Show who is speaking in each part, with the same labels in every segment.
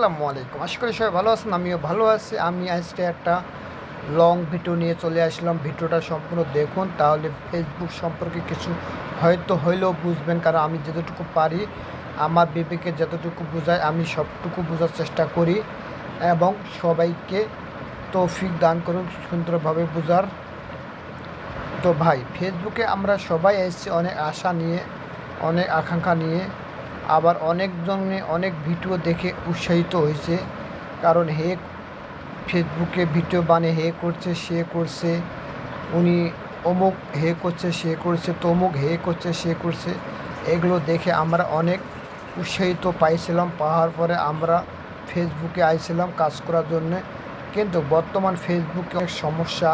Speaker 1: আসসালামু আলাইকুম। আশা করি সবাই ভালো আছেন, আমিও ভালো আছি। আমি আজকে একটা লং ভিডিও নিয়ে চলে আসলাম। ভিডিওটা সম্পূর্ণ দেখুন, তাহলে ফেসবুক সম্পর্কে কিছু হয়তো হইলেও বুঝবেন। কারণ আমি যতটুকু পারি, আমার বিবেকে যতটুকু বোঝায় আমি সবটুকু বোঝার চেষ্টা করি এবং সবাইকে তৌফিক দান করুন সুন্দরভাবে বোঝার। তো ভাই, ফেসবুকে আমরা সবাই এসেছি অনেক আশা নিয়ে, অনেক আকাঙ্ক্ষা নিয়ে, আবার অনেকজনে অনেক ভিডিও দেখে উৎসাহিত হয়েছে। কারণ ফেসবুকে ভিডিও বানিয়ে করছে, সে করছে, উনি অমুক করছে, সে করছে, তমুক করছে, সে করছে। এগুলো দেখে আমরা অনেক উৎসাহিত পাইছিলাম। পাওয়ার পরে আমরা ফেসবুকে আইছিলাম কাজ করার জন্যে। কিন্তু বর্তমান ফেসবুকে অনেক সমস্যা।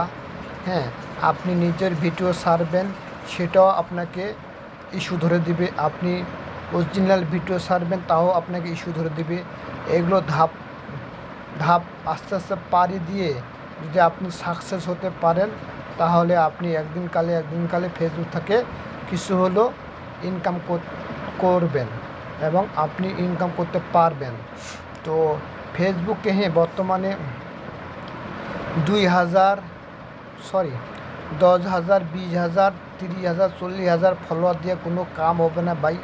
Speaker 1: হ্যাঁ, আপনি নিজের ভিডিও ছাড়বেন, সেটাও আপনাকে ইস্যু ধরে দিবে। আপনি অরিজিনাল ভিডিও ছাড়বেন, তাও আপনাকে ইস্যু ধরে দিবে। এগুলো ধাপ ধাপ আস্তে আস্তে পাড়ি দিয়ে যদি আপনি সাকসেস হতে পারেন, তাহলে আপনি একদিন কালে ফেসবুক থেকে কিছু হলেও ইনকাম করবেন এবং আপনি ইনকাম করতে পারবেন। তো ফেসবুকে বর্তমানে 10,000, 20,000, 30,000, 40,000 ফলোয়ার দিয়ে কোনো কাম হবে না ভাই।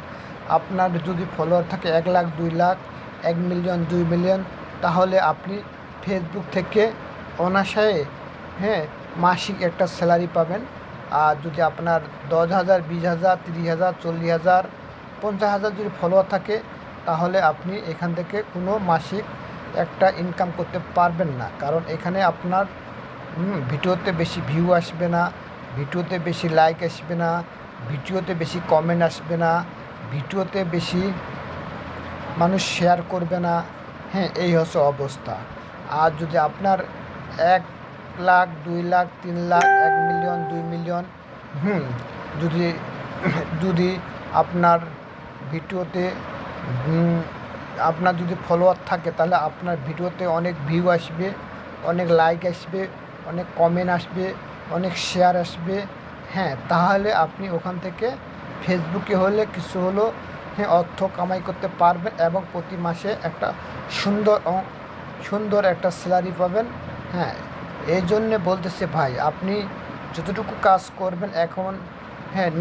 Speaker 1: আপনার যদি ফলোয়ার থাকে 1 লাখ, 2 লাখ, 1 মিলিয়ন, 2 মিলিয়ন, তাহলে আপনি ফেসবুক থেকে অনায়াসে মাসিক একটা স্যালারি পাবেন। আর যদি আপনার 10,000, 20,000, 30,000, 40,000, 50,000 যদি ফলোয়ার থাকে, তাহলে আপনি এখান থেকে কোনো মাসিক একটা ইনকাম করতে পারবেন না। কারণ এখানে আপনার ভিডিওতে বেশি ভিউ আসবে না, ভিডিওতে বেশি লাইক আসবে না, ভিডিওতে বেশি কমেন্ট আসবে না, ভিডিওতে বেশি মানুষ শেয়ার করবে না। এই হচ্ছে অবস্থা। আর যদি আপনার 1 লাখ, 2 লাখ, 3 লাখ, 1 মিলিয়ন, 2 মিলিয়ন যদি যদি আপনার ভিডিওতে আপনার যদি ফলোয়ার থাকে, তাহলে আপনার ভিডিওতে অনেক ভিউ আসবে, অনেক লাইক আসবে, অনেক কমেন্ট আসবে, অনেক শেয়ার আসবে। তাহলে আপনি ওখান থেকে ফেসবুকে হলে কিছু হলেও অর্থ কামাই করতে পারবেন এবং প্রতি মাসে একটা সুন্দর একটা স্যালারি পাবেন। এই জন্যে বলতেছে ভাই, আপনি যতটুকু কাজ করবেন এখন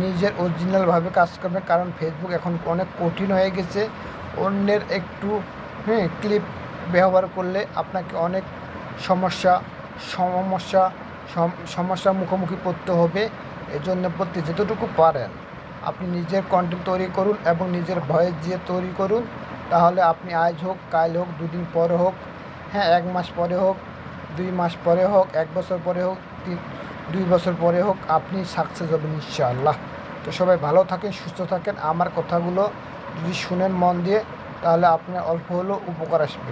Speaker 1: নিজের অরিজিনালভাবে কাজ করবেন। কারণ ফেসবুক এখন অনেক কঠিন হয়ে গেছে। অন্যের একটু ক্লিপ ব্যবহার করলে আপনাকে অনেক সমস্যার মুখোমুখি পড়তে হবে। এজন্য বলতে যতটুকু পারেন আপনি নিজের কন্টেন্ট তৈরি করুন এবং নিজের ভয়েস দিয়ে তৈরি করুন। তাহলে আপনি আজ হোক, কাল হোক, 2 দিন পরে হোক, 1 মাস পরে হোক, 2 মাস পরে হোক, 1 বছর পরে হোক, 2 বছর পরে হোক, আপনি সাকসেস হবেন ইনশাআল্লাহ। তো সবাই ভালো থাকেন, সুস্থ থাকেন। আমার কথাগুলো যদি শুনেন মন দিয়ে, তাহলে আপনার অল্প হলেও উপকার আসবে।